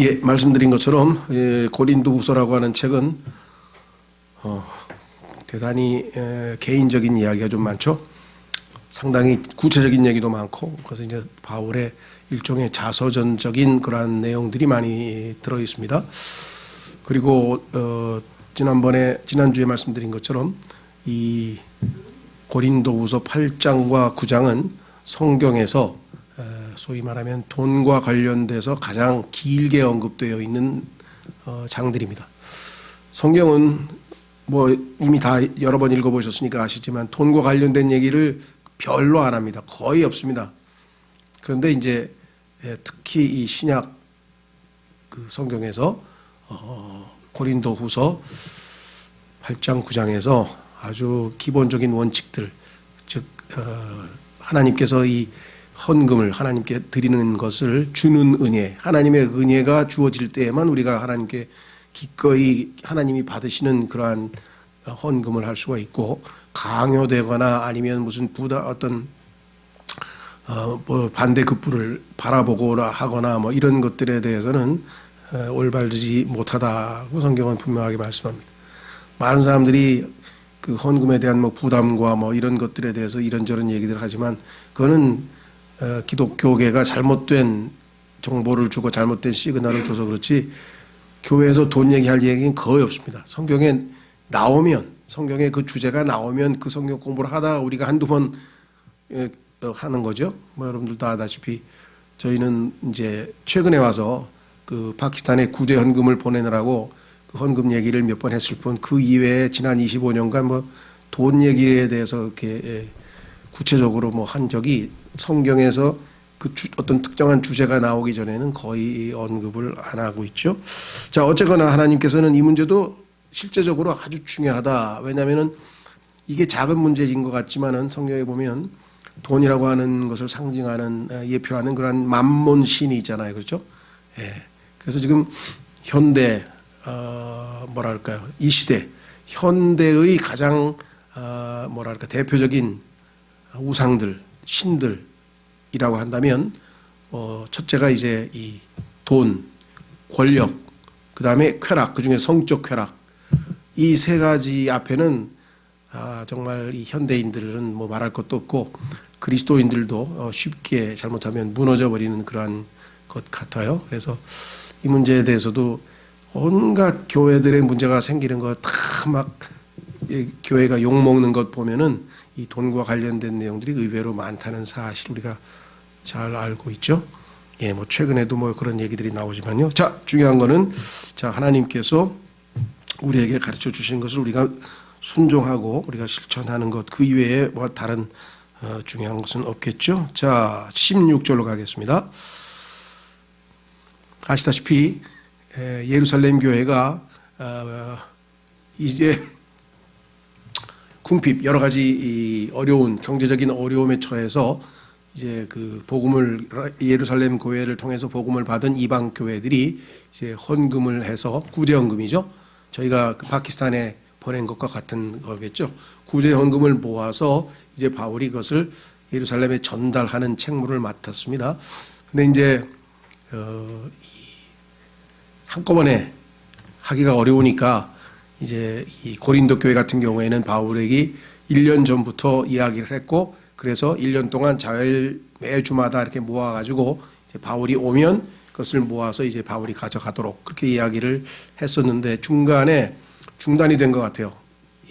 예, 말씀드린 것처럼 고린도후서라고 하는 책은 대단히 개인적인 이야기가 좀 많죠. 상당히 구체적인 얘기도 많고, 그래서 이제 바울의 일종의 자서전적인 그러한 내용들이 많이 들어 있습니다. 그리고 지난주에 말씀드린 것처럼 이 고린도후서 8장과 9장은 성경에서 소위 말하면 돈과 관련돼서 가장 길게 언급되어 있는 장들입니다. 성경은 뭐 이미 다 여러 번 읽어보셨으니까 아시지만 돈과 관련된 얘기를 별로 안 합니다. 거의 없습니다. 그런데 이제 특히 이 신약 그 성경에서 고린도후서 8장 9장에서 아주 기본적인 원칙들, 즉 하나님께서 이 헌금을 하나님께 드리는 것을 주는 은혜, 하나님의 은혜가 주어질 때에만 우리가 하나님께 기꺼이 하나님이 받으시는 그러한 헌금을 할 수가 있고, 강요되거나 아니면 무슨 어떤 뭐 반대급부를 바라보거나 하거나 뭐 이런 것들에 대해서는 올바르지 못하다고 성경은 분명하게 말씀합니다. 많은 사람들이 그 헌금에 대한 뭐 부담과 뭐 이런 것들에 대해서 이런저런 얘기들 하지만, 그거는 기독교계가 잘못된 정보를 주고 잘못된 시그널을 줘서 그렇지, 교회에서 돈 얘기할 얘기는 거의 없습니다. 성경에 나오면, 성경에 그 주제가 나오면 그 성경 공부를 하다가 우리가 한두 번 하는 거죠. 뭐 여러분들도 아다시피 저희는 이제 최근에 와서 그 파키스탄에 구제 헌금을 보내느라고 그 헌금 얘기를 몇 번 했을 뿐, 그 이외에 지난 25년간 뭐 돈 얘기에 대해서 이렇게 구체적으로 뭐 한 적이, 성경에서 그 어떤 특정한 주제가 나오기 전에는 거의 언급을 안 하고 있죠. 자, 어쨌거나 하나님께서는 이 문제도 실제적으로 아주 중요하다. 왜냐하면은 이게 작은 문제인 것 같지만은 성경에 보면 돈이라고 하는 것을 상징하는, 예표하는 그런 만몬신이 있잖아요. 그렇죠? 예. 그래서 지금 현대, 뭐랄까요. 이 시대, 현대의 가장, 뭐랄까, 대표적인 우상들, 신들이라고 한다면, 첫째가 이제 이 돈, 권력, 그 다음에 쾌락, 그 중에 성적 쾌락, 이 세 가지 앞에는 정말 이 현대인들은 뭐 말할 것도 없고, 그리스도인들도 쉽게 잘못하면 무너져 버리는 그러한 것 같아요. 그래서 이 문제에 대해서도 온갖 교회들의 문제가 생기는 것, 다 막 교회가 욕먹는 것 보면은 이 돈과 관련된 내용들이 의외로 많다는 사실 우리가 잘 알고 있죠. 예, 뭐 최근에도 뭐 그런 얘기들이 나오지만요. 자, 중요한 거는, 자, 하나님께서 우리에게 가르쳐 주신 것을 우리가 순종하고 우리가 실천하는 것, 그 이외에 뭐 다른 중요한 것은 없겠죠. 자, 16절로 가겠습니다. 아시다시피 예루살렘 교회가 이제 궁핍, 여러 가지 이 어려운 경제적인 어려움에 처해서 이제 그 복음을, 예루살렘 교회를 통해서 복음을 받은 이방 교회들이 이제 헌금을 해서, 구제 헌금이죠. 저희가 그 파키스탄에 보낸 것과 같은 거겠죠. 구제 헌금을 모아서 이제 바울이 그것을 예루살렘에 전달하는 책무를 맡았습니다. 근데 이제 한꺼번에 하기가 어려우니까 이제 이 고린도 교회 같은 경우에는 바울에게 1년 전부터 이야기를 했고, 그래서 1년 동안 매주마다 이렇게 모아가지고 이제 바울이 오면 그것을 모아서 이제 바울이 가져가도록 그렇게 이야기를 했었는데, 중간에 중단이 된 것 같아요.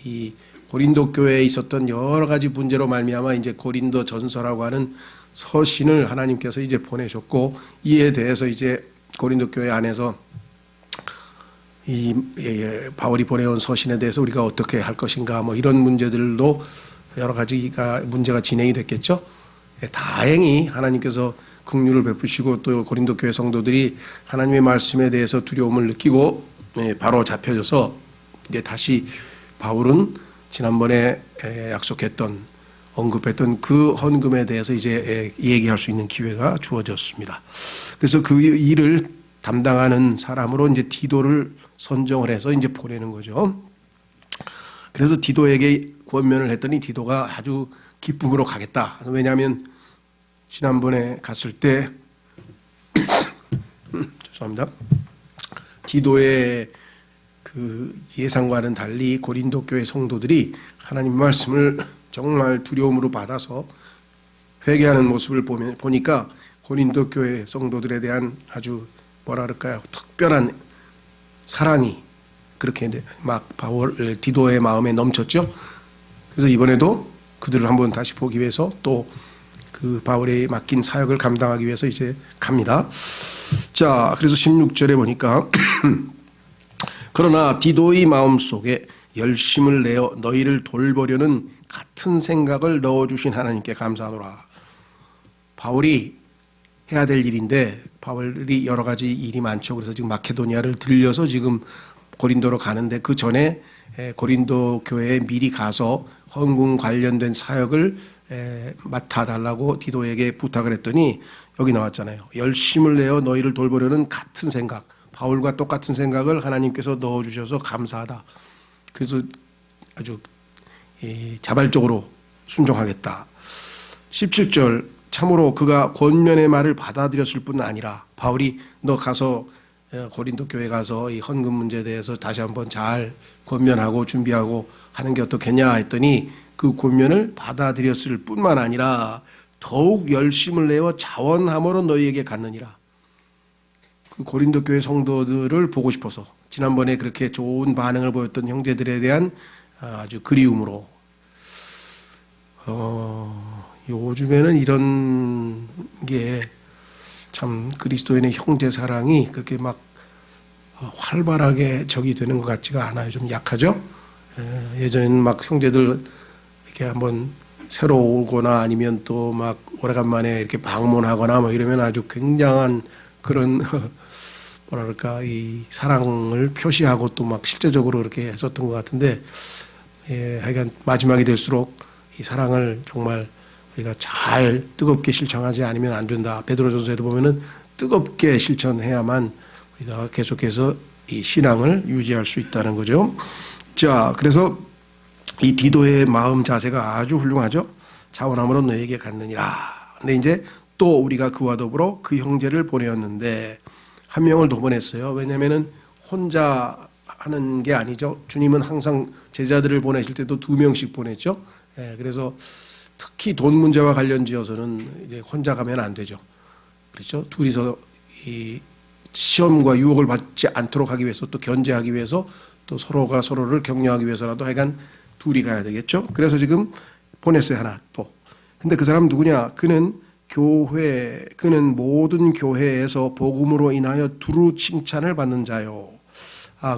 이 고린도 교회에 있었던 여러 가지 문제로 말미암아 이제 고린도 전서라고 하는 서신을 하나님께서 이제 보내셨고, 이에 대해서 이제 고린도 교회 안에서 바울이 보내온 서신에 대해서 우리가 어떻게 할 것인가, 뭐 이런 문제들도 여러 가지가 문제가 진행이 됐겠죠. 다행히 하나님께서 긍휼을 베푸시고 또 고린도 교회 성도들이 하나님의 말씀에 대해서 두려움을 느끼고 바로 잡혀져서 이제 다시 바울은 지난번에 약속했던, 언급했던 그 헌금에 대해서 이제 얘기할 수 있는 기회가 주어졌습니다. 그래서 그 일을 담당하는 사람으로 이제 디도를 선정을 해서 이제 보내는 거죠. 그래서 디도에게 권면을 했더니 디도가 아주 기쁨으로 가겠다. 왜냐하면 지난번에 갔을 때 죄송합니다. 디도의 그 예상과는 달리 고린도 교회 성도들이 하나님 말씀을 정말 두려움으로 받아서 회개하는 모습을 보니까 고린도 교회 성도들에 대한 아주 뭐라 그럴까요? 특별한 사랑이 그렇게 막 디도의 마음에 넘쳤죠. 그래서 이번에도 그들을 한번 다시 보기 위해서 또 그 바울에 맡긴 사역을 감당하기 위해서 이제 갑니다. 자, 그래서 16절에 보니까 그러나 디도의 마음속에 열심을 내어 너희를 돌보려는 같은 생각을 넣어주신 하나님께 감사하노라. 바울이 해야 될 일인데 바울이 여러 가지 일이 많죠. 그래서 지금 마케도니아를 들려서 지금 고린도로 가는데 그 전에 고린도 교회에 미리 가서 헌금 관련된 사역을 맡아달라고 디도에게 부탁을 했더니 여기 나왔잖아요. 열심을 내어 너희를 돌보려는 같은 생각, 바울과 똑같은 생각을 하나님께서 넣어주셔서 감사하다. 그래서 아주 자발적으로 순종하겠다. 17절 참으로 그가 권면의 말을 받아들였을 뿐 아니라 바울이 너 가서 고린도 교회 가서 이 헌금 문제에 대해서 다시 한번 잘 권면하고 준비하고 하는 게 어떻겠냐 했더니 그 권면을 받아들였을 뿐만 아니라 더욱 열심을 내어 자원함으로 너희에게 갖느니라. 그 고린도 교회 성도들을 보고 싶어서 지난번에 그렇게 좋은 반응을 보였던 형제들에 대한 아주 그리움으로 요즘에는 이런 게 참 그리스도인의 형제 사랑이 그렇게 막 활발하게 적이 되는 것 같지가 않아요. 좀 약하죠. 예전에는 막 형제들 이렇게 한번 새로 오거나 아니면 또 막 오래간만에 이렇게 방문하거나 뭐 이러면 아주 굉장한 그런 뭐랄까 이 사랑을 표시하고 또 막 실제적으로 그렇게 했었던 것 같은데 하여간 마지막이 될수록 이 사랑을 정말 우리가 잘 뜨겁게 실천하지 않으면 안 된다. 베드로전서에도 보면은 뜨겁게 실천해야만 우리가 계속해서 이 신앙을 유지할 수 있다는 거죠. 자, 그래서 이 디도의 마음 자세가 아주 훌륭하죠. 자원함으로 너에게 갖느니라. 근데 이제 또 우리가 그와 더불어 그 형제를 보내었는데 한 명을 더 보냈어요. 왜냐하면은 혼자 하는 게 아니죠. 주님은 항상 제자들을 보내실 때도 2명씩 보냈죠. 그래서 특히 돈 문제와 관련지어서는 이제 혼자 가면 안 되죠. 그렇죠. 둘이서 이 시험과 유혹을 받지 않도록 하기 위해서 또 견제하기 위해서 또 서로가 서로를 격려하기 위해서라도 하여간 둘이 가야 되겠죠. 그래서 지금 보냈어요. 하나 또. 근데 그 사람 누구냐? 그는 모든 교회에서 복음으로 인하여 두루 칭찬을 받는 자요.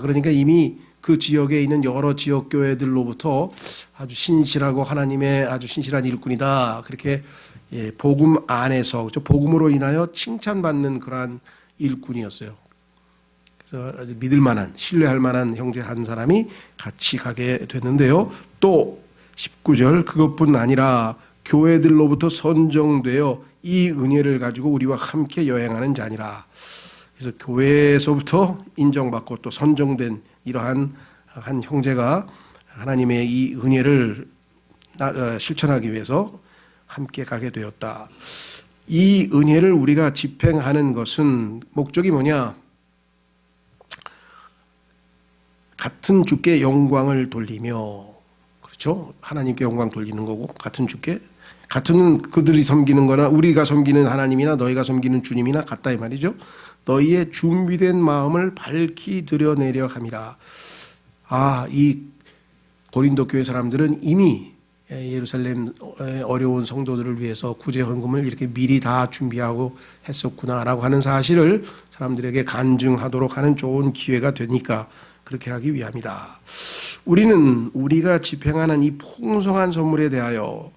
그러니까 이미 그 지역에 있는 여러 지역 교회들로부터 아주 신실하고 하나님의 아주 신실한 일꾼이다. 그렇게 복음 안에서 그렇죠? 복음으로 인하여 칭찬받는 그러한 일꾼이었어요. 그래서 아주 믿을 만한 신뢰할 만한 형제 한 사람이 같이 가게 됐는데요. 또 19절 그것뿐 아니라 교회들로부터 선정되어 이 은혜를 가지고 우리와 함께 여행하는 자니라. 그래서 교회에서부터 인정받고 또 선정된 이러한 한 형제가 하나님의 이 은혜를 실천하기 위해서 함께 가게 되었다. 이 은혜를 우리가 집행하는 것은 목적이 뭐냐? 같은 주께 영광을 돌리며, 그렇죠? 하나님께 영광 돌리는 거고, 같은 주께, 같은 그들이 섬기는 거나 우리가 섬기는 하나님이나 너희가 섬기는 주님이나 같다 이 말이죠. 너희의 준비된 마음을 밝히 드러내려 함이라. 이 고린도 교회 사람들은 이미 예루살렘 어려운 성도들을 위해서 구제 헌금을 이렇게 미리 다 준비하고 했었구나라고 하는 사실을 사람들에게 간증하도록 하는 좋은 기회가 되니까 그렇게 하기 위함이다. 우리는 우리가 집행하는 이 풍성한 선물에 대하여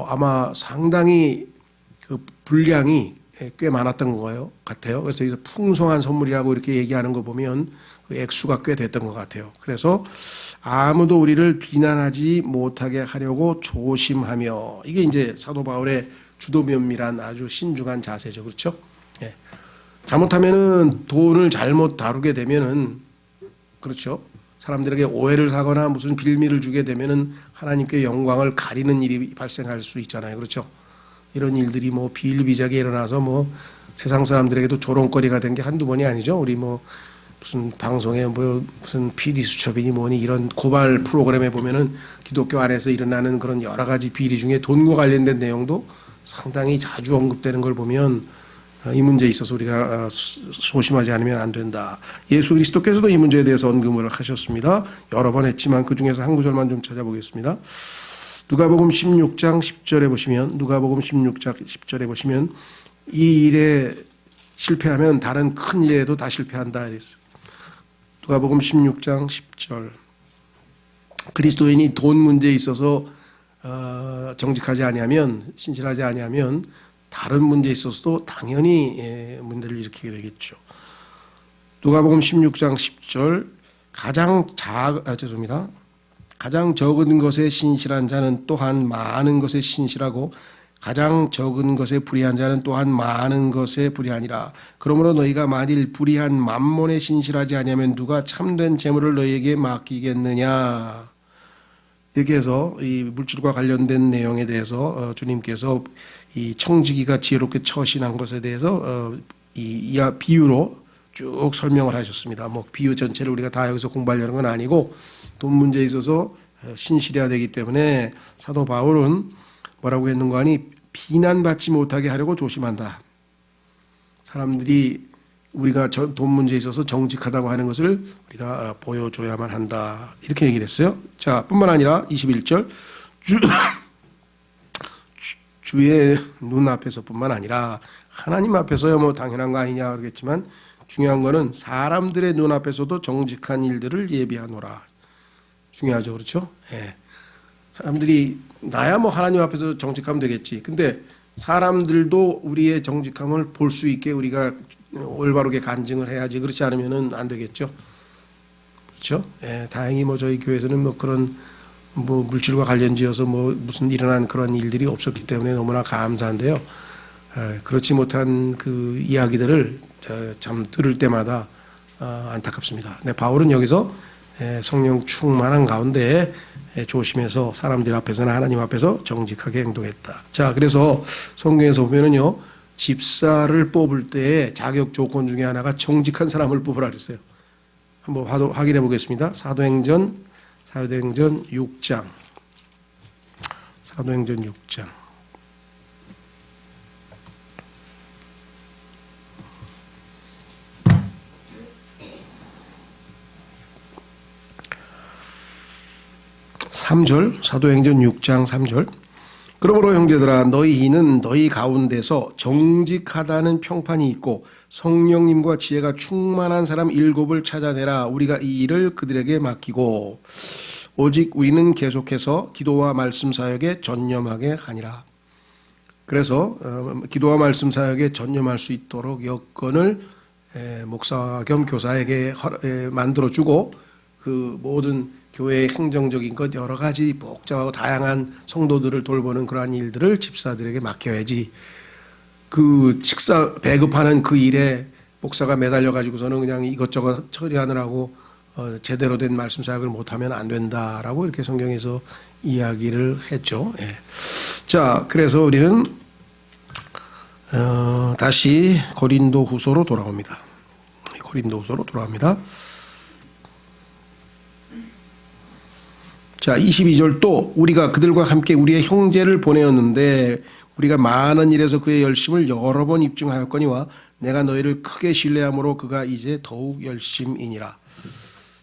아마 상당히 그 분량이 꽤 많았던 거예요. 같아요. 그래서 여기서 풍성한 선물이라고 이렇게 얘기하는 거 보면 그 액수가 꽤 됐던 것 같아요. 그래서 아무도 우리를 비난하지 못하게 하려고 조심하며, 이게 이제 사도 바울의 주도면밀한 아주 신중한 자세죠. 그렇죠? 예. 잘못하면은 돈을 잘못 다루게 되면은, 그렇죠? 사람들에게 오해를 사거나 무슨 빌미를 주게 되면은 하나님께 영광을 가리는 일이 발생할 수 있잖아요. 그렇죠? 이런 일들이 뭐 비일비재하게 일어나서 뭐 세상 사람들에게도 조롱거리가 된 게 한두 번이 아니죠. 우리 뭐 무슨 방송에 뭐 무슨 PD 수첩이니 뭐니 이런 고발 프로그램에 보면은 기독교 안에서 일어나는 그런 여러 가지 비리 중에 돈과 관련된 내용도 상당히 자주 언급되는 걸 보면 이 문제에 있어서 우리가 소심하지 않으면 안 된다. 예수 그리스도께서도 이 문제에 대해서 언급을 하셨습니다. 여러 번 했지만 그 중에서 한 구절만 좀 찾아보겠습니다. 누가복음 16장 10절에 보시면 누가복음 16장 10절에 보시면 이 일에 실패하면 다른 큰 일에도 다 실패한다 이랬어요. 누가복음 16장 10절. 그리스도인이 돈 문제에 있어서 정직하지 아니하면 신실하지 아니하면 다른 문제에 있어서도 당연히 문제를 일으키게 되겠죠. 누가복음 16장 10절. 가장 적은 것에 신실한 자는 또한 많은 것에 신실하고 가장 적은 것에 불의한 자는 또한 많은 것에 불의하니라. 그러므로 너희가 만일 불의한 만몬에 신실하지 아니하면 누가 참된 재물을 너희에게 맡기겠느냐. 이렇게 해서 이 물질과 관련된 내용에 대해서 주님께서 이 청지기가 지혜롭게 처신한 것에 대해서 이 비유로 쭉 설명을 하셨습니다. 뭐 비유 전체를 우리가 다 여기서 공부하려는 건 아니고 돈 문제에 있어서 신실해야 되기 때문에 사도 바울은 뭐라고 했는가 하니 비난받지 못하게 하려고 조심한다. 사람들이 우리가 돈 문제에 있어서 정직하다고 하는 것을 우리가 보여줘야만 한다. 이렇게 얘기를 했어요. 자, 뿐만 아니라 21절 주의 눈앞에서뿐만 아니라 하나님 앞에서야 뭐 당연한 거 아니냐 그러겠지만 중요한 거는 사람들의 눈앞에서도 정직한 일들을 예비하노라. 중요하죠. 그렇죠? 예. 사람들이 나야 뭐 하나님 앞에서 정직하면 되겠지. 근데 사람들도 우리의 정직함을 볼 수 있게 우리가 올바르게 간증을 해야지. 그렇지 않으면은 안 되겠죠. 그렇죠? 예. 다행히 뭐 저희 교회에서는 뭐 그런 뭐 물질과 관련지어서 뭐 무슨 일어난 그런 일들이 없었기 때문에 너무나 감사한데요. 그렇지 못한 그 이야기들을 참 들을 때마다 안타깝습니다. 네, 바울은 여기서 성령 충만한 가운데 조심해서 사람들 앞에서나 하나님 앞에서 정직하게 행동했다. 자, 그래서 성경에서 보면은요, 집사를 뽑을 때 자격 조건 중에 하나가 정직한 사람을 뽑으라 그랬어요. 한번 확인해 보겠습니다. 사도행전 6장. 사도행전 6장. 사도행전 6장 3절. 그러므로 형제들아 너희는 너희 가운데서 정직하다는 평판이 있고 성령님과 지혜가 충만한 사람 7을 찾아내라. 우리가 이 일을 그들에게 맡기고 오직 우리는 계속해서 기도와 말씀 사역에 전념하게 하니라. 그래서 기도와 말씀 사역에 전념할 수 있도록 여건을 목사 겸 교사에게 만들어주고 그 모든 교회의 행정적인 것 여러 가지 복잡하고 다양한 성도들을 돌보는 그러한 일들을 집사들에게 맡겨야지. 그 식사 배급하는 그 일에 목사가 매달려 가지고서는 그냥 이것저것 처리하느라고 제대로 된 말씀 사역을 못하면 안 된다라고 이렇게 성경에서 이야기를 했죠. 예. 자, 그래서 우리는 다시 고린도후서로 돌아옵니다. 자, 22절 또 우리가 그들과 함께 우리의 형제를 보내었는데 우리가 많은 일에서 그의 열심을 여러 번 입증하였거니와 내가 너희를 크게 신뢰함으로 그가 이제 더욱 열심이니라.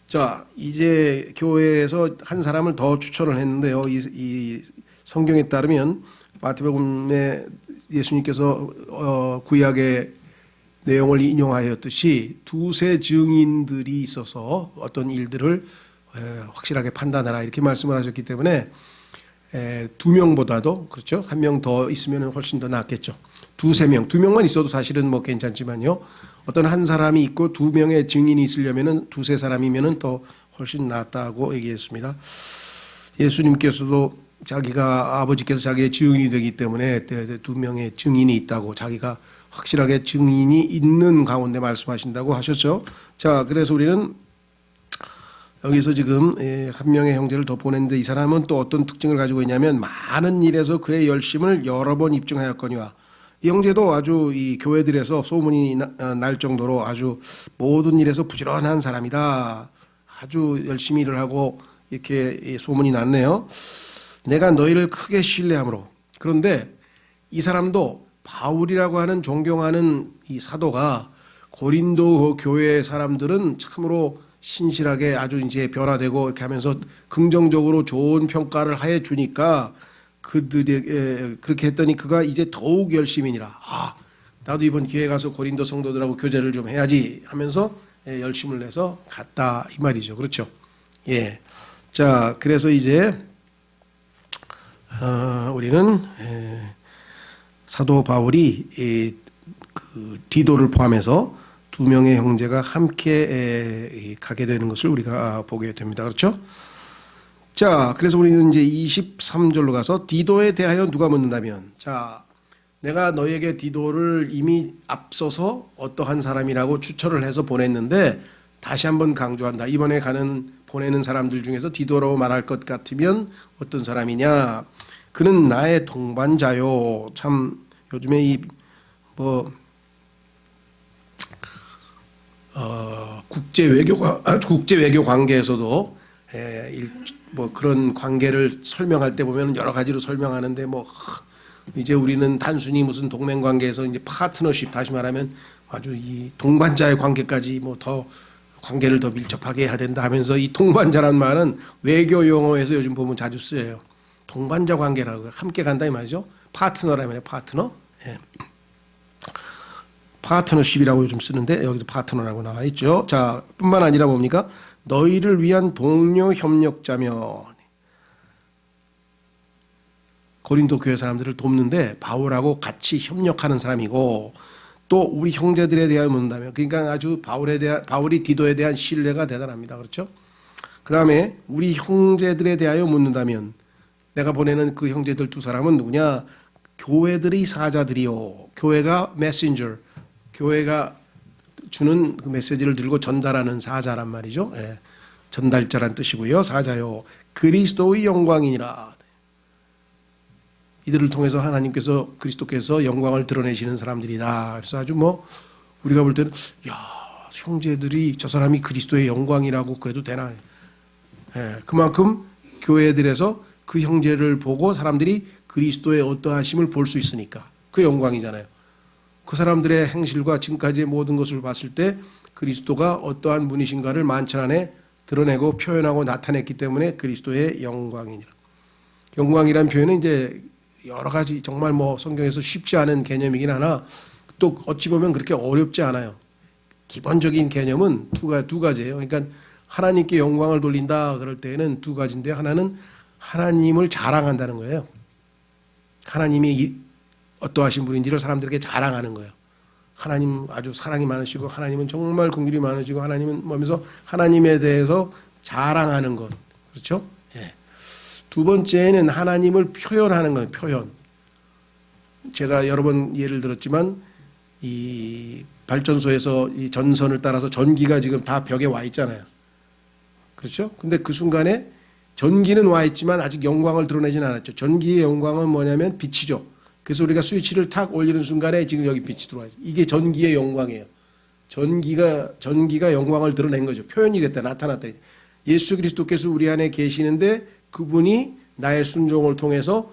자, 이제 교회에서 한 사람을 더 추천을 했는데요. 이 성경에 따르면 마태복음에 예수님께서 구약의 내용을 인용하였듯이 두세 증인들이 있어서 어떤 일들을 확실하게 판단하라 이렇게 말씀을 하셨기 때문에 2명보다도 그렇죠. 1명 더 있으면 훨씬 더 낫겠죠. 2-3명, 2명만 있어도 사실은 뭐 괜찮지만요. 어떤 한 사람이 있고 2명의 증인이 있으려면은 2-3사람이면은 더 훨씬 낫다고 얘기했습니다. 예수님께서도 자기가 아버지께서 자기의 증인이 되기 때문에 2명의 증인이 있다고 자기가 확실하게 증인이 있는 가운데 말씀하신다고 하셨죠. 자, 그래서 우리는 여기서 지금 한 명의 형제를 더 보냈는데 이 사람은 또 어떤 특징을 가지고 있냐면 많은 일에서 그의 열심을 여러 번 입증하였거니와 이 형제도 아주 이 교회들에서 소문이 날 정도로 아주 모든 일에서 부지런한 사람이다. 아주 열심히 일을 하고 이렇게 소문이 났네요. 내가 너희를 크게 신뢰함으로. 그런데 이 사람도 바울이라고 하는 존경하는 이 사도가 고린도 교회 사람들은 참으로 신실하게 아주 이제 변화되고 이렇게 하면서 긍정적으로 좋은 평가를 해 주니까 그들이 그렇게 했더니 그가 이제 더욱 열심히니라. 나도 이번 기회에 가서 고린도 성도들하고 교제를 좀 해야지 하면서 열심을 내서 갔다 이 말이죠. 그렇죠? 예. 자, 그래서 이제 우리는 사도 바울이 그 디도를 포함해서 두 명의 형제가 함께 가게 되는 것을 우리가 보게 됩니다. 그렇죠? 자, 그래서 우리는 이제 23절로 가서 디도에 대하여 누가 묻는다면, 자, 내가 너에게 디도를 이미 앞서서 어떠한 사람이라고 추천을 해서 보냈는데 다시 한번 강조한다. 이번에 보내는 사람들 중에서 디도라고 말할 것 같으면 어떤 사람이냐? 그는 나의 동반자요. 참 요즘에 국제 외교 관계에서도 그런 관계를 설명할 때 보면 여러 가지로 설명하는데 이제 우리는 단순히 무슨 동맹 관계에서 이제 파트너십, 다시 말하면 아주 이 동반자의 관계까지 더 관계를 더 밀접하게 해야 된다 하면서 이 동반자란 말은 외교 용어에서 요즘 보면 자주 쓰여요. 동반자 관계라고 함께 간다 이 말이죠. 파트너라면 파트너. 예. 파트너십이라고 요즘 쓰는데 여기서 파트너라고 나와 있죠. 자, 뿐만 아니라 뭡니까? 너희를 위한 동료 협력자며. 고린도 교회 사람들을 돕는데 바울하고 같이 협력하는 사람이고 또 우리 형제들에 대하여 묻는다면, 그러니까 아주 바울이 디도에 대한 신뢰가 대단합니다. 그렇죠? 그 다음에 우리 형제들에 대하여 묻는다면 내가 보내는 그 형제들 두 사람은 누구냐? 교회들의 사자들이요. 교회가 메신저, 교회가 주는 그 메시지를 들고 전달하는 사자란 말이죠. 예. 전달자란 뜻이고요. 사자요. 그리스도의 영광이니라. 이들을 통해서 하나님께서 그리스도께서 영광을 드러내시는 사람들이다. 그래서 아주 우리가 볼 때는 형제들이 저 사람이 그리스도의 영광이라고 그래도 되나? 예. 그만큼 교회들에서 그 형제를 보고 사람들이 그리스도의 어떠하심을 볼 수 있으니까 그 영광이잖아요. 그 사람들의 행실과 지금까지의 모든 것을 봤을 때 그리스도가 어떠한 분이신가를 만천 안에 드러내고 표현하고 나타냈기 때문에 그리스도의 영광이니라. 영광이란 표현은 이제 여러 가지 정말 성경에서 쉽지 않은 개념이긴 하나 또 어찌 보면 그렇게 어렵지 않아요. 기본적인 개념은 두 가지예요. 그러니까 하나님께 영광을 돌린다 그럴 때에는 두 가지인데, 하나는 하나님을 자랑한다는 거예요. 하나님이 어떠하신 분인지를 사람들에게 자랑하는 거예요. 하나님 아주 사랑이 많으시고 하나님은 정말 긍휼이 많으시고 하나님은 뭐면서 하나님에 대해서 자랑하는 것. 그렇죠? 예. 두 번째는 하나님을 표현하는 거예요. 표현. 제가 여러 번 예를 들었지만 이 발전소에서 이 전선을 따라서 전기가 지금 다 벽에 와 있잖아요. 그렇죠? 근데 그 순간에 전기는 와 있지만 아직 영광을 드러내지는 않았죠. 전기의 영광은 뭐냐면 빛이죠. 그래서 우리가 스위치를 탁 올리는 순간에 지금 여기 빛이 들어와 있어요. 이게 전기의 영광이에요. 전기가 영광을 드러낸 거죠. 표현이 됐다, 나타났다. 예수 그리스도께서 우리 안에 계시는데 그분이 나의 순종을 통해서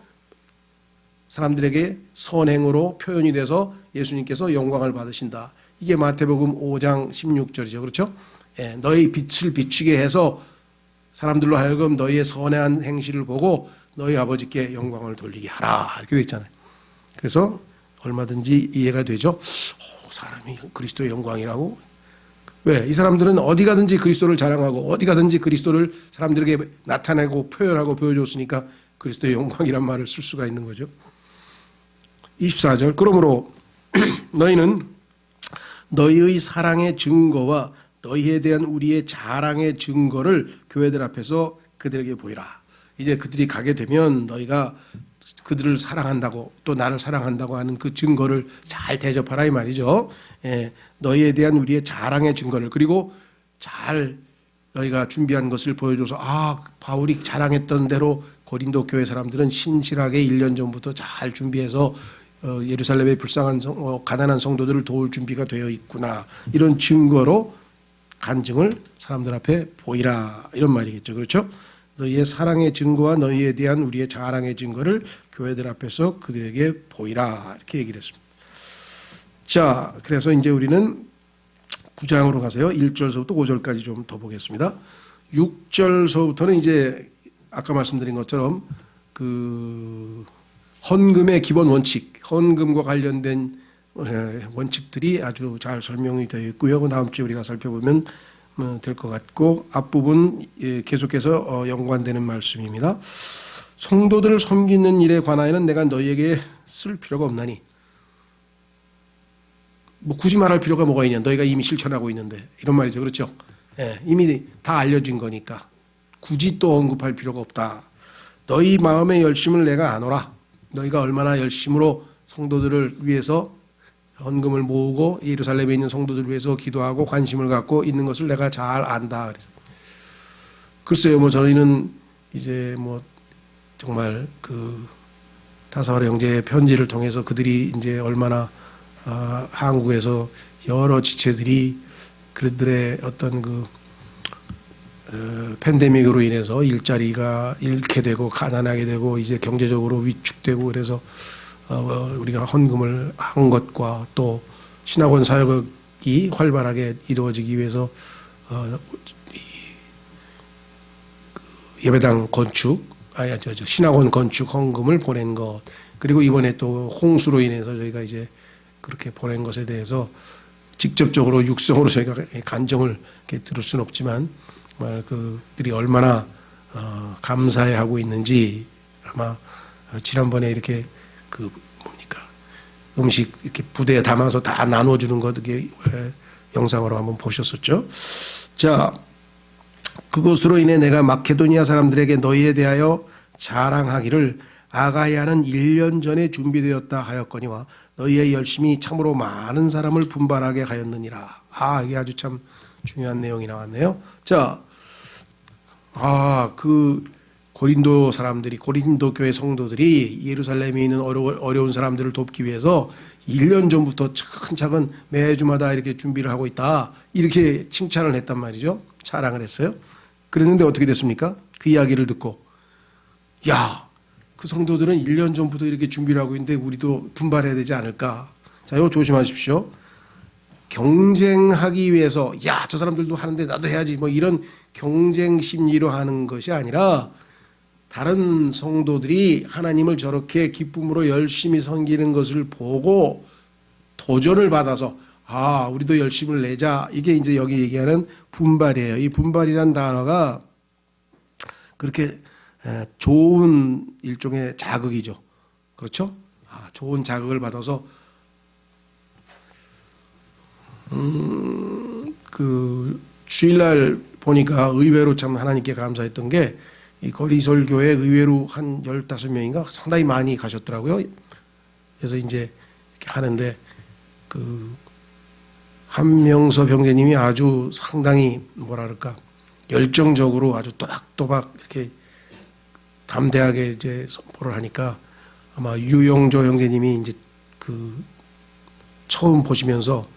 사람들에게 선행으로 표현이 돼서 예수님께서 영광을 받으신다. 이게 마태복음 5장 16절이죠. 그렇죠? 예, 너희 빛을 비추게 해서 사람들로 하여금 너희의 선한 행실을 보고 너희 아버지께 영광을 돌리게 하라. 이렇게 되어 있잖아요. 그래서 얼마든지 이해가 되죠. 사람이 그리스도의 영광이라고? 왜? 이 사람들은 어디 가든지 그리스도를 자랑하고 어디 가든지 그리스도를 사람들에게 나타내고 표현하고 보여줬으니까 그리스도의 영광이란 말을 쓸 수가 있는 거죠. 24절. 그러므로 너희는 너희의 사랑의 증거와 너희에 대한 우리의 자랑의 증거를 교회들 앞에서 그들에게 보이라. 이제 그들이 가게 되면 너희가 그들을 사랑한다고 또 나를 사랑한다고 하는 그 증거를 잘 대접하라 이 말이죠. 예, 너희에 대한 우리의 자랑의 증거를, 그리고 잘 너희가 준비한 것을 보여줘서 바울이 자랑했던 대로 고린도 교회 사람들은 신실하게 1년 전부터 잘 준비해서 예루살렘의 불쌍한 가난한 성도들을 도울 준비가 되어 있구나. 이런 증거로 간증을 사람들 앞에 보이라. 이런 말이겠죠. 그렇죠? 너희의 사랑의 증거와 너희에 대한 우리의 자랑의 증거를 교회들 앞에서 그들에게 보이라. 이렇게 얘기를 했습니다. 자, 그래서 이제 우리는 9장으로 가세요. 1절서부터 5절까지 좀 더 보겠습니다. 6절서부터는 이제 아까 말씀드린 것처럼 그 헌금의 기본 원칙, 헌금과 관련된 원칙들이 아주 잘 설명이 되어 있고요. 그 다음 주에 우리가 살펴보면 될 것 같고, 앞부분 계속해서 연관되는 말씀입니다. 성도들을 섬기는 일에 관하여는 내가 너희에게 쓸 필요가 없나니, 뭐 굳이 말할 필요가 뭐가 있냐, 너희가 이미 실천하고 있는데, 이런 말이죠. 그렇죠? 예, 이미 다 알려진 거니까 굳이 또 언급할 필요가 없다. 너희 마음의 열심을 내가 아노라. 너희가 얼마나 열심으로 성도들을 위해서 헌금을 모으고 예루살렘에 있는 성도들을 위해서 기도하고 관심을 갖고 있는 것을 내가 잘 안다. 그래서 글쎄요, 뭐 저희는 이제 뭐 정말 그 다사와라 형제의 편지를 통해서 그들이 이제 얼마나 한국에서 여러 지체들이 그들의 어떤 그 팬데믹으로 인해서 일자리가 잃게 되고 가난하게 되고 이제 경제적으로 위축되고 그래서 우리가 헌금을 한 것과 또 신학원 사역이 활발하게 이루어지기 위해서 예배당 건축, 신학원 건축 헌금을 보낸 것, 그리고 이번에 또 홍수로 인해서 저희가 이제 그렇게 보낸 것에 대해서 직접적으로 육성으로 저희가 간정을 이렇게 들을 수는 없지만 정말 그들이 얼마나 감사해하고 있는지 아마 지난번에 이렇게 그 뭡니까 음식 이렇게 부대에 담아서 다 나눠주는 것 이게 영상으로 한번 보셨었죠. 자, 그것으로 인해 내가 마케도니아 사람들에게 너희에 대하여 자랑하기를 아가야는 1년 전에 준비되었다 하였거니와 너희의 열심이 참으로 많은 사람을 분발하게 하였느니라. 이게 아주 참 중요한 내용이 나왔네요. 자, 그 고린도 사람들이, 고린도 교회 성도들이 예루살렘에 있는 어려운 사람들을 돕기 위해서 1년 전부터 차근차근 매주마다 이렇게 준비를 하고 있다. 이렇게 칭찬을 했단 말이죠. 자랑을 했어요. 그랬는데 어떻게 됐습니까? 그 이야기를 듣고, 야, 그 성도들은 1년 전부터 이렇게 준비를 하고 있는데 우리도 분발해야 되지 않을까. 자, 이거 조심하십시오. 경쟁하기 위해서 야, 저 사람들도 하는데 나도 해야지 뭐 이런 경쟁 심리로 하는 것이 아니라 다른 성도들이 하나님을 저렇게 기쁨으로 열심히 섬기는 것을 보고 도전을 받아서 우리도 열심을 내자. 이게 이제 여기 얘기하는 분발이에요. 이 분발이란 단어가 그렇게 좋은 일종의 자극이죠. 그렇죠? 좋은 자극을 받아서 그 주일날 보니까 의외로 참 하나님께 감사했던 게 이 거리설교회 의외로 한 15명인가 상당히 많이 가셨더라고요. 그래서 이제 이렇게 하는데 그 한명섭 형제님이 아주 상당히 뭐라 그럴까 열정적으로 아주 또박또박 이렇게 담대하게 이제 선포를 하니까 아마 유영조 형제님이 이제 그 처음 보시면서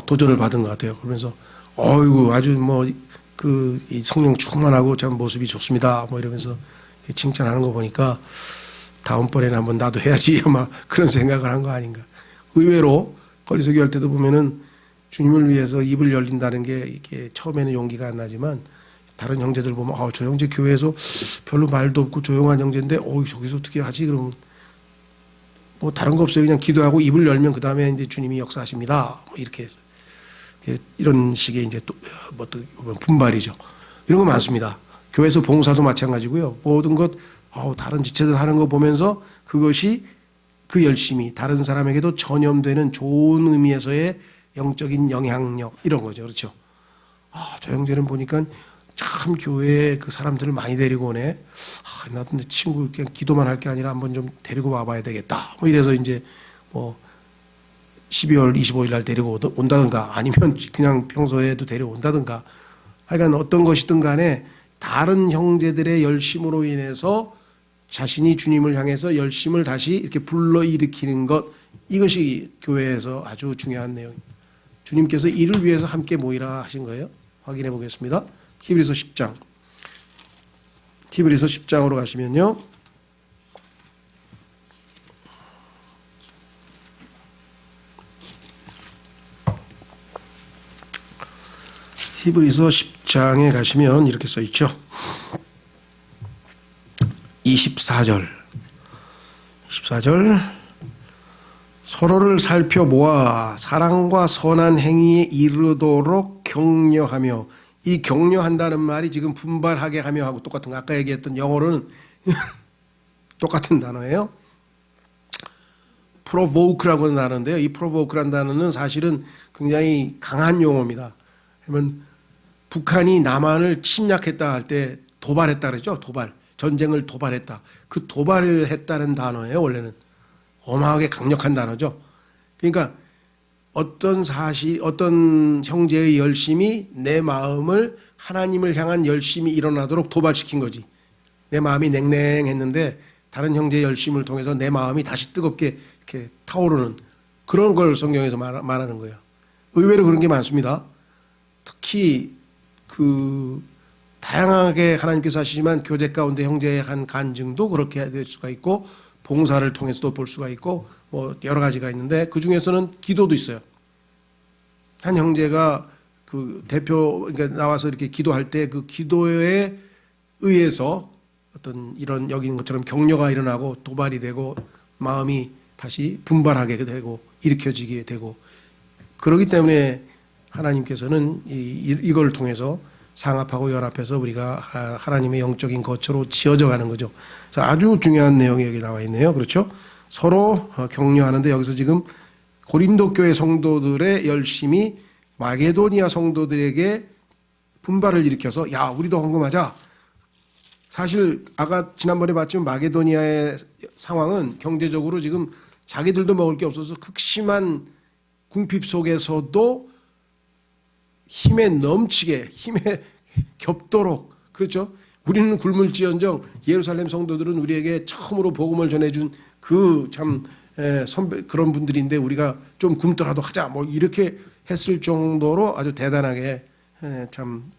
도전을 받은 것 같아요. 그러면서 어이구 아주 뭐 그 성령 충만하고 참 모습이 좋습니다. 뭐 이러면서 칭찬하는 거 보니까 다음번에는 한번 나도 해야지 아마 그런 생각을 한 거 아닌가. 의외로 거리서기 할 때도 보면은 주님을 위해서 입을 열린다는 게 이게 처음에는 용기가 안 나지만 다른 형제들 보면 저 형제 교회에서 별로 말도 없고 조용한 형제인데 저기서 어떻게 하지? 그러면 뭐 다른 거 없어요. 그냥 기도하고 입을 열면 그 다음에 이제 주님이 역사하십니다. 뭐 이렇게 해서 이런 식의 이제 또 분발이죠. 이런 거 많습니다. 교회에서 봉사도 마찬가지고요. 모든 것 다른 지체들 하는 거 보면서 그것이 그 열심이 다른 사람에게도 전염되는 좋은 의미에서의 영적인 영향력 이런 거죠. 그렇죠? 저 형제는 보니까 참 교회에 그 사람들을 많이 데리고 오네. 나도 내 친구 그냥 기도만 할 게 아니라 한번 좀 데리고 와봐야 되겠다. 뭐 이래서 이제 뭐 12월 25일 날 데리고 온다든가 아니면 그냥 평소에도 데려온다든가 하여간 어떤 것이든 간에 다른 형제들의 열심으로 인해서 자신이 주님을 향해서 열심을 다시 이렇게 불러일으키는 것, 이것이 교회에서 아주 중요한 내용입니다. 주님께서 이를 위해서 함께 모이라 하신 거예요. 확인해 보겠습니다. 히브리서 10장. 히브리서 10장으로 가시면요. 히브리서 10장에 가시면 이렇게 써 있죠. 24절. 서로를 살펴보아 사랑과 선한 행위에 이르도록 격려하며, 이 격려한다는 말이 지금 분발하게 하며 하고 똑같은 거, 아까 얘기했던 영어로는 똑같은 단어예요. provoke라고 하는 단어인데요. 이 provoke라는 단어는 사실은 굉장히 강한 용어입니다. 그러면 북한이 남한을 침략했다 할 때 도발했다 그랬죠. 전쟁을 도발했다. 그 도발을 했다는 단어예요. 원래는 어마하게 강력한 단어죠. 그러니까 어떤 형제의 열심이 내 마음을 하나님을 향한 열심이 일어나도록 도발시킨 거지. 내 마음이 냉랭했는데 다른 형제의 열심을 통해서 내 마음이 다시 뜨겁게 이렇게 타오르는 그런 걸 성경에서 말하는 거예요. 의외로 그런 게 많습니다. 특히 다양하게 하나님께서 하시지만 교제 가운데 형제의 한 간증도 그렇게 될 수가 있고, 봉사를 통해서도 볼 수가 있고, 뭐 여러 가지가 있는데 그 중에서는 기도도 있어요. 한 형제가 그러니까 나와서 이렇게 기도할 때 그 기도에 의해서 어떤 이런 여기 있는 것처럼 격려가 일어나고 도발이 되고 마음이 다시 분발하게 되고 일으켜지게 되고, 그렇기 때문에 하나님께서는 이걸 통해서 상합하고 연합해서 우리가 하나님의 영적인 거처로 지어져 가는 거죠. 그래서 아주 중요한 내용이 여기 나와 있네요. 그렇죠? 서로 격려하는데, 여기서 지금 고린도 교회 성도들의 열심이 마게도니아 성도들에게 분발을 일으켜서, 야, 우리도 헌금하자. 사실 아까 지난번에 봤지만 마게도니아의 상황은 경제적으로 지금 자기들도 먹을 게 없어서 극심한 궁핍 속에서도 힘에 넘치게, 힘에 겹도록, 그렇죠? 우리는 굶을지언정 예루살렘 성도들은 우리에게 처음으로 복음을 전해준 선배, 그런 분들인데 우리가 좀 굶더라도 하자, 뭐 이렇게 했을 정도로 아주 대단하게 참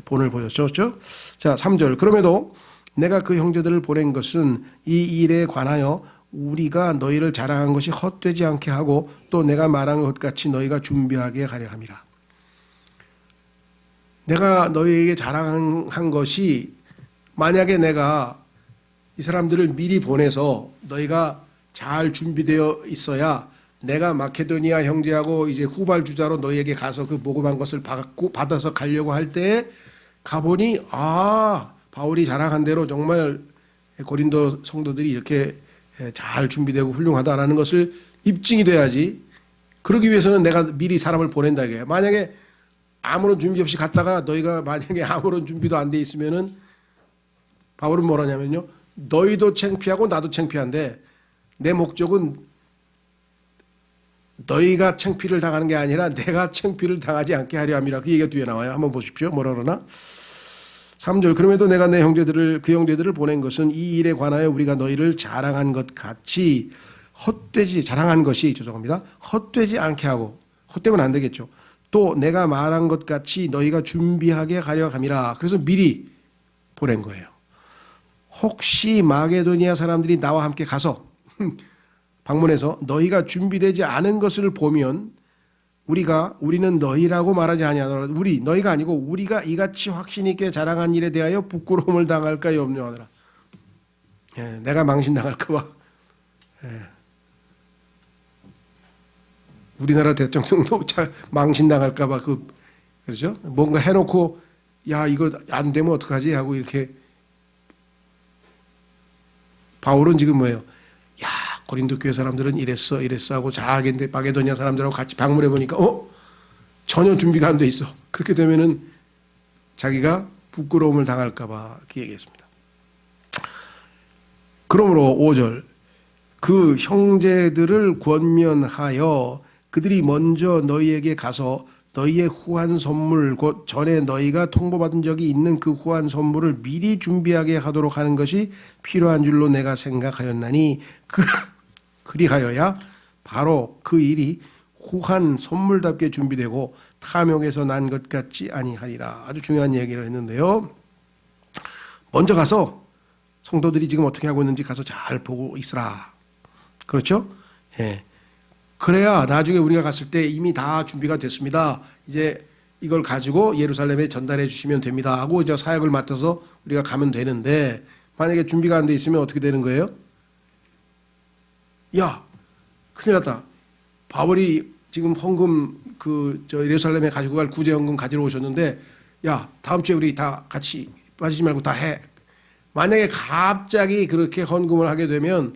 본을 보여줬죠. 자, 3절. 그럼에도 내가 그 형제들을 보낸 것은 이 일에 관하여 우리가 너희를 자랑한 것이 헛되지 않게 하고 또 내가 말한 것 같이 너희가 준비하게 하려 함이라. 내가 너희에게 자랑한 것이, 만약에 내가 이 사람들을 미리 보내서 너희가 잘 준비되어 있어야 내가 마케도니아 형제하고 이제 후발주자로 너희에게 가서 그 복음한 것을 받아서 가려고 할 때 가보니, 바울이 자랑한 대로 정말 고린도 성도들이 이렇게 잘 준비되고 훌륭하다라는 것을 입증이 돼야지. 그러기 위해서는 내가 미리 사람을 보낸다 이게. 만약에 아무런 준비 없이 갔다가 너희가 만약에 아무런 준비도 안 돼 있으면은 바울은 뭐라냐면요, 너희도 창피하고 나도 창피한데 내 목적은 너희가 창피를 당하는 게 아니라 내가 창피를 당하지 않게 하려 함이라. 그 얘기가 뒤에 나와요. 한번 보십시오. 뭐라 그러나? 3절. 그럼에도 내가 그 형제들을 보낸 것은 이 일에 관하여 우리가 너희를 자랑한 것 같이 자랑한 것이 헛되지 않게 하고, 헛되면 안 되겠죠. 또 내가 말한 것 같이 너희가 준비하게 하려 함이라. 그래서 미리 보낸 거예요. 혹시 마게도니아 사람들이 나와 함께 가서 방문해서 너희가 준비되지 않은 것을 보면 우리는 너희라고 말하지 아니하노라. 너희가 아니고 우리가 이같이 확신 있게 자랑한 일에 대하여 부끄러움을 당할까 염려하노라. 내가 망신당할까 봐. 우리나라 대통령도 망신당할까 봐 그렇죠? 뭔가 해놓고 야, 이거 안 되면 어떡하지 하고 이렇게. 바울은 지금 뭐예요? 야, 고린도 교회 사람들은 이랬어 하고 자기인데 마게도니아 사람들하고 같이 방문해 보니까 전혀 준비가 안 돼 있어. 그렇게 되면은 자기가 부끄러움을 당할까 봐 그 얘기했습니다. 그러므로 5절. 그 형제들을 권면하여 그들이 먼저 너희에게 가서 너희의 후한 선물 곧 전에 너희가 통보받은 적이 있는 그 후한 선물을 미리 준비하게 하도록 하는 것이 필요한 줄로 내가 생각하였나니 그리하여야 바로 그 일이 후한 선물답게 준비되고 탐욕에서 난 것 같지 아니하리라. 아주 중요한 얘기를 했는데요. 먼저 가서 성도들이 지금 어떻게 하고 있는지 가서 잘 보고 있으라. 그렇죠? 예. 그래야 나중에 우리가 갔을 때 이미 다 준비가 됐습니다. 이제 이걸 가지고 예루살렘에 전달해 주시면 됩니다 하고 이제 사역을 맡아서 우리가 가면 되는데, 만약에 준비가 안 돼 있으면 어떻게 되는 거예요? 야, 큰일 났다. 바울이 지금 헌금 예루살렘에 가지고 갈 구제 헌금 가지러 오셨는데, 야, 다음 주에 우리 다 같이 빠지지 말고 다 해. 만약에 갑자기 그렇게 헌금을 하게 되면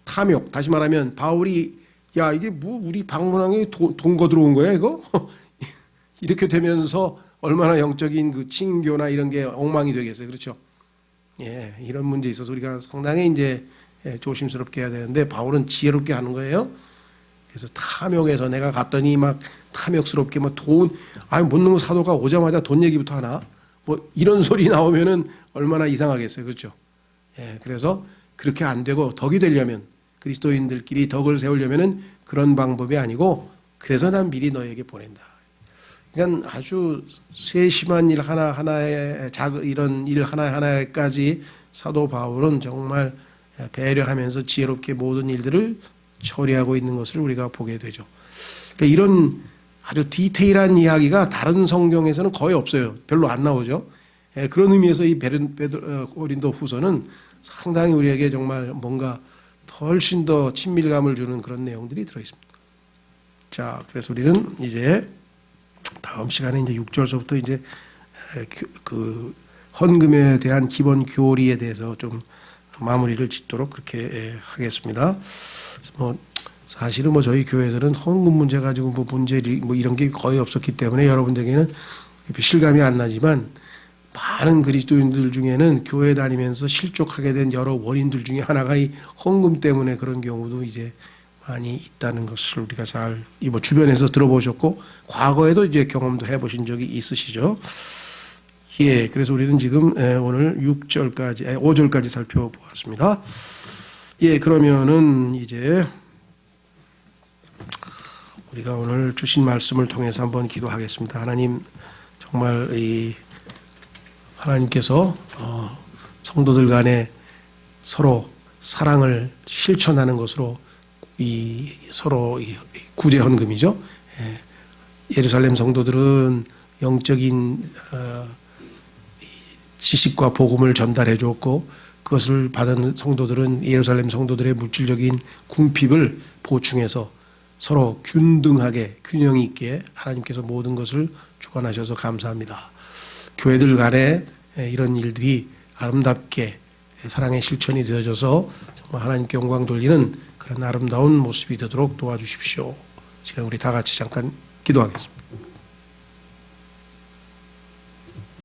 탐욕, 다시 말하면 바울이 야, 이게 뭐 우리 방문왕에 돈 거들어온 거야 이거? 이렇게 되면서 얼마나 영적인 그 칭교나 이런 게 엉망이 되겠어요. 그렇죠? 예, 이런 문제에 있어서 우리가 상당히 이제 조심스럽게 해야 되는데, 바울은 지혜롭게 하는 거예요. 그래서 탐욕에서 내가 갔더니 막 탐욕스럽게 뭐 못 넣은 사도가 오자마자 돈 얘기부터 하나? 뭐 이런 소리 나오면은 얼마나 이상하겠어요. 그렇죠? 예, 그래서 그렇게 안 되고 덕이 되려면, 그리스도인들끼리 덕을 세우려면은 그런 방법이 아니고, 그래서 난 미리 너에게 보낸다. 그러니까 아주 세심한 일 하나하나에 이런 일 하나하나까지 사도 바울은 정말 배려하면서 지혜롭게 모든 일들을 처리하고 있는 것을 우리가 보게 되죠. 그러니까 이런 아주 디테일한 이야기가 다른 성경에서는 거의 없어요. 별로 안 나오죠. 그런 의미에서 이 고린도 후서는 상당히 우리에게 정말 뭔가 훨씬 더 친밀감을 주는 그런 내용들이 들어있습니다. 자, 그래서 우리는 이제 다음 시간에 이제 6절서부터 이제 그 헌금에 대한 기본 교리에 대해서 좀 마무리를 짓도록 그렇게 하겠습니다. 뭐 사실은 뭐 저희 교회에서는 헌금 문제 가지고 뭐 문제 뭐 이런 게 거의 없었기 때문에 여러분들에게는 실감이 안 나지만, 많은 그리스도인들 중에는 교회 다니면서 실족하게 된 여러 원인들 중에 하나가 이 헌금 때문에 그런 경우도 이제 많이 있다는 것을 우리가 잘 뭐 주변에서 들어보셨고 과거에도 이제 경험도 해보신 적이 있으시죠. 예, 그래서 우리는 지금 오늘 5절까지 살펴보았습니다. 예, 그러면은 이제 우리가 오늘 주신 말씀을 통해서 한번 기도하겠습니다. 하나님, 정말 하나님께서 성도들 간에 서로 사랑을 실천하는 것으로 서로 구제 헌금이죠. 예루살렘 성도들은 영적인 지식과 복음을 전달해 줬고, 그것을 받은 성도들은 예루살렘 성도들의 물질적인 궁핍을 보충해서 서로 균등하게 균형 있게 하나님께서 모든 것을 주관하셔서 감사합니다. 교회들 간에 이런 일들이 아름답게 사랑의 실천이 되어져서 정말 하나님께 영광 돌리는 그런 아름다운 모습이 되도록 도와주십시오. 지금 우리 다 같이 잠깐 기도하겠습니다.